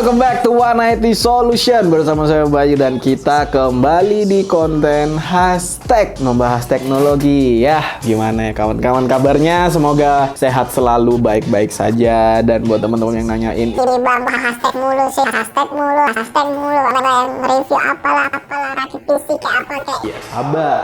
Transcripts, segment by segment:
welcome back to 180 Solution. Bersama saya Bayu dan kita kembali di konten hashtag membahas teknologi. Ya, gimana ya kawan-kawan kabarnya? Semoga sehat selalu, baik-baik saja. Dan buat teman-teman yang nanyain, ini bang hashtag mulu sih, hashtag mulu. Yang review apalah, rakit PC kayak apa kayak. ya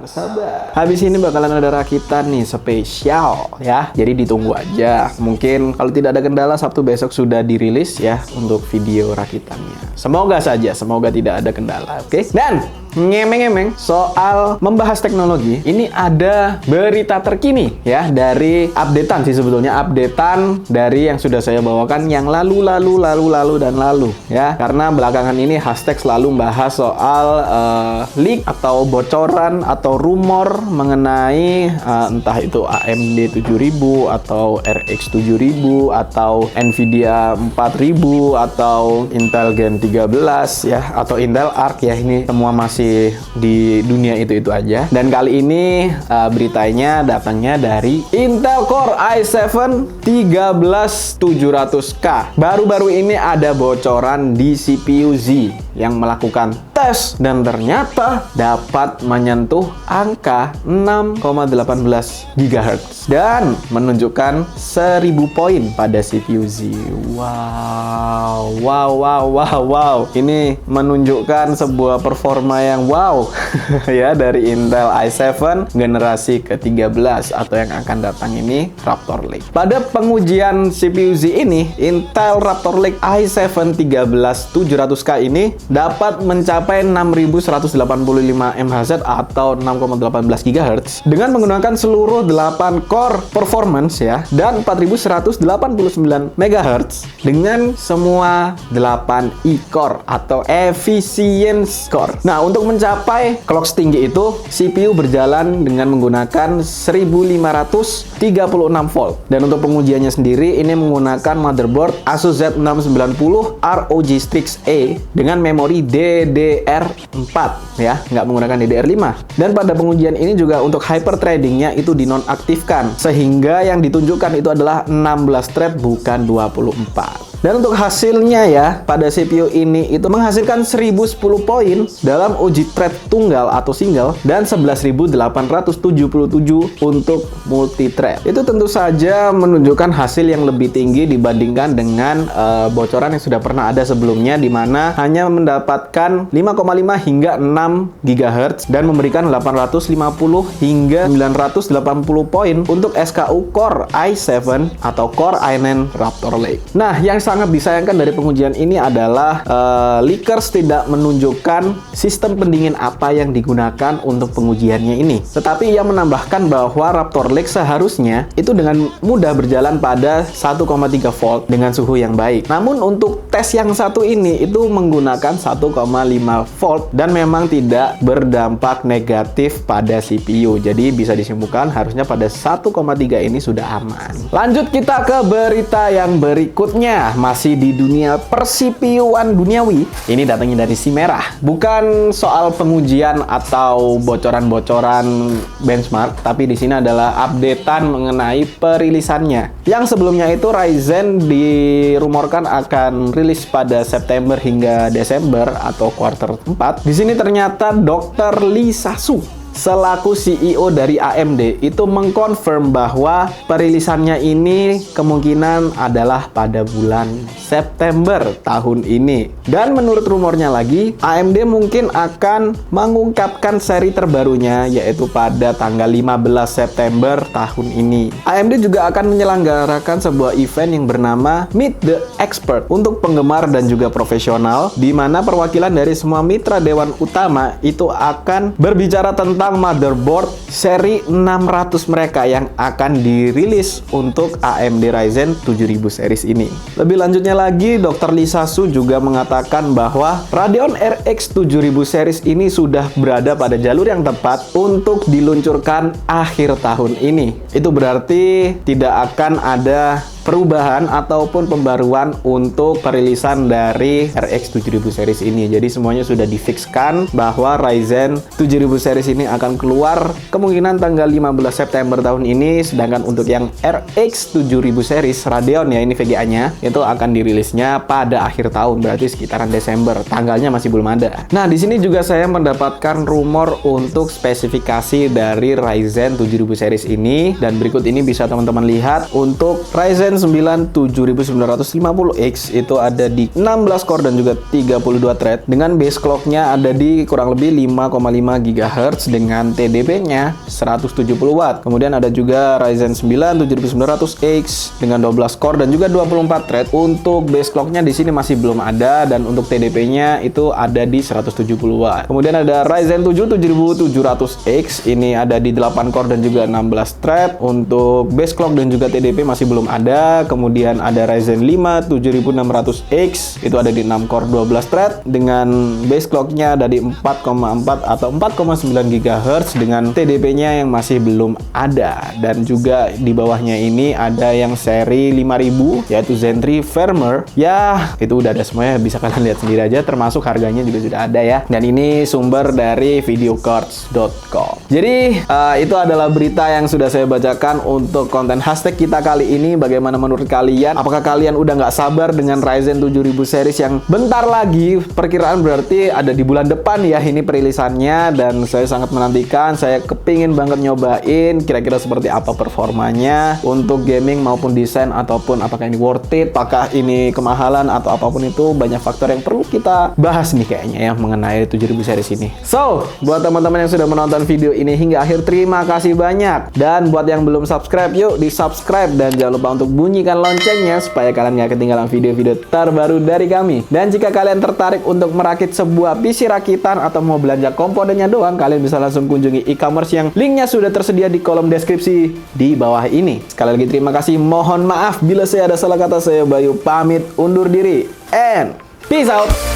sabar. Habis ini bakalan ada rakitan nih spesial ya. Jadi ditunggu aja. Mungkin kalau tidak ada kendala Sabtu besok sudah dirilis ya untuk video rakitannya. Semoga tidak ada kendala, oke? Dan ngemeng-ngemeng soal membahas teknologi, ini ada berita terkini ya dari updatean sih sebetulnya, updatean dari yang sudah saya bawakan yang lalu ya. Karena belakangan ini hashtag selalu membahas soal leak atau bocoran atau rumor mengenai entah itu AMD 7000 atau RX 7000 atau Nvidia 4000 atau Intel Gen 13 ya, atau Intel Arc ya. Ini semua masih di dunia itu aja. Dan kali ini beritanya datangnya dari Intel Core i7 13700K. Baru-baru ini ada bocoran di CPU Z yang melakukan tes dan ternyata dapat menyentuh angka 6,18 GHz dan menunjukkan 1000 poin pada CPU Z. Wow. Ini menunjukkan sebuah performa yang wow ya dari Intel i7 generasi ke-13 atau yang akan datang ini Raptor Lake. Pada pengujian CPU Z ini, Intel Raptor Lake i7 13700K ini dapat mencapai 6185 MHz atau 6,18 GHz dengan menggunakan seluruh 8 core performance ya dan 4189 MHz dengan semua 8 e-core atau efficiency core. Nah, untuk mencapai clock setinggi itu, CPU berjalan dengan menggunakan 1536 volt. Dan untuk pengujiannya sendiri, ini menggunakan motherboard Asus Z690 ROG Strix A dengan memori DDR4 ya, nggak menggunakan DDR5. Dan pada pengujian ini juga untuk hyper threadingnya itu dinonaktifkan, sehingga yang ditunjukkan itu adalah 16 thread bukan 24. Dan untuk hasilnya ya, pada CPU ini itu menghasilkan 1010 poin dalam uji thread tunggal atau single dan 11.877 untuk multi thread. Itu tentu saja menunjukkan hasil yang lebih tinggi dibandingkan dengan bocoran yang sudah pernah ada sebelumnya, di mana hanya mendapatkan 5,5 hingga 6 GHz dan memberikan 850 hingga 980 poin untuk SKU Core i7 atau Core i9 Raptor Lake. Nah, yang sangat disayangkan dari pengujian ini adalah leakers tidak menunjukkan sistem pendingin apa yang digunakan untuk pengujiannya ini. Tetapi ia menambahkan bahwa Raptor Lake seharusnya itu dengan mudah berjalan pada 1,3 volt dengan suhu yang baik. Namun untuk tes yang satu ini itu menggunakan 1,5 volt dan memang tidak berdampak negatif pada CPU. Jadi bisa disimpulkan harusnya pada 1,3 ini sudah aman. Lanjut kita ke berita yang berikutnya. Masih di dunia per-CPU-an duniawi. Ini datangnya dari si merah. Bukan soal pengujian atau bocoran-bocoran benchmark, tapi di sini adalah updatean mengenai perilisannya. Yang sebelumnya itu Ryzen dirumorkan akan rilis pada September hingga Desember atau quarter 4. Di sini ternyata Dr. Lee Sa-su selaku CEO dari AMD itu mengkonfirm bahwa perilisannya ini kemungkinan adalah pada bulan September tahun ini. Dan menurut rumornya lagi, AMD mungkin akan mengungkapkan seri terbarunya yaitu pada tanggal 15 September tahun ini. AMD juga akan menyelenggarakan sebuah event yang bernama Meet the Expert untuk penggemar dan juga profesional, di mana perwakilan dari semua mitra dewan utama itu akan berbicara tentang motherboard seri 600 mereka yang akan dirilis untuk AMD Ryzen 7000 series ini. Lebih lanjutnya lagi, Dr. Lee Sa-su juga mengatakan bahwa Radeon RX 7000 series ini sudah berada pada jalur yang tepat untuk diluncurkan akhir tahun ini. Itu berarti tidak akan ada perubahan ataupun pembaruan untuk perilisan dari RX 7000 series ini. Jadi semuanya sudah difikskan bahwa Ryzen 7000 series ini akan keluar kemungkinan tanggal 15 September tahun ini, sedangkan untuk yang RX 7000 series Radeon ya, ini VGA-nya, itu akan dirilisnya pada akhir tahun, berarti sekitaran Desember. Tanggalnya masih belum ada. Nah, di sini juga saya mendapatkan rumor untuk spesifikasi dari Ryzen 7000 series ini, dan berikut ini bisa teman-teman lihat. Untuk Ryzen 9 7950X itu ada di 16 core dan juga 32 thread dengan base clock-nya ada di kurang lebih 5,5 GHz dengan TDP-nya 170 Watt. Kemudian ada juga Ryzen 9 7900X dengan 12 core dan juga 24 thread. Untuk base clock-nya di sini masih belum ada, dan untuk TDP-nya itu ada di 170 Watt. Kemudian ada Ryzen 7 7700X, ini ada di 8 core dan juga 16 thread. Untuk base clock dan juga TDP masih belum ada. Kemudian ada Ryzen 5 7600X, itu ada di 6 core 12 thread dengan base clock-nya ada di 4,4 atau 4,9 GHz dengan TDP-nya yang masih belum ada. Dan juga di bawahnya ini ada yang seri 5000 yaitu Zen 3 Firmware. Ya, itu udah ada semuanya, bisa kalian lihat sendiri aja, termasuk harganya juga sudah ada ya. Dan ini sumber dari videocards.com. Jadi itu adalah berita yang sudah saya bacakan untuk konten hashtag kita kali ini. Bagaimana menurut kalian? Apakah kalian udah nggak sabar dengan Ryzen 7000 series yang bentar lagi, perkiraan berarti ada di bulan depan ya ini perilisannya, dan saya sangat menantikan. Saya kepingin banget nyobain kira-kira seperti apa performanya untuk gaming maupun desain, ataupun apakah ini worth it, apakah ini kemahalan atau apapun itu. Banyak faktor yang perlu kita bahas nih kayaknya ya mengenai 7000 series ini. So, buat teman-teman yang sudah menonton video ini hingga akhir, terima kasih banyak. Dan buat yang belum subscribe, yuk di subscribe, dan jangan lupa untuk bunyikan loncengnya supaya kalian gak ketinggalan video-video terbaru dari kami. Dan jika kalian tertarik untuk merakit sebuah PC rakitan atau mau belanja komponennya doang, kalian bisa langsung kunjungi e-commerce yang linknya sudah tersedia di kolom deskripsi di bawah ini. Sekali lagi terima kasih, mohon maaf bila saya ada salah kata. Saya Bayu pamit undur diri, and peace out.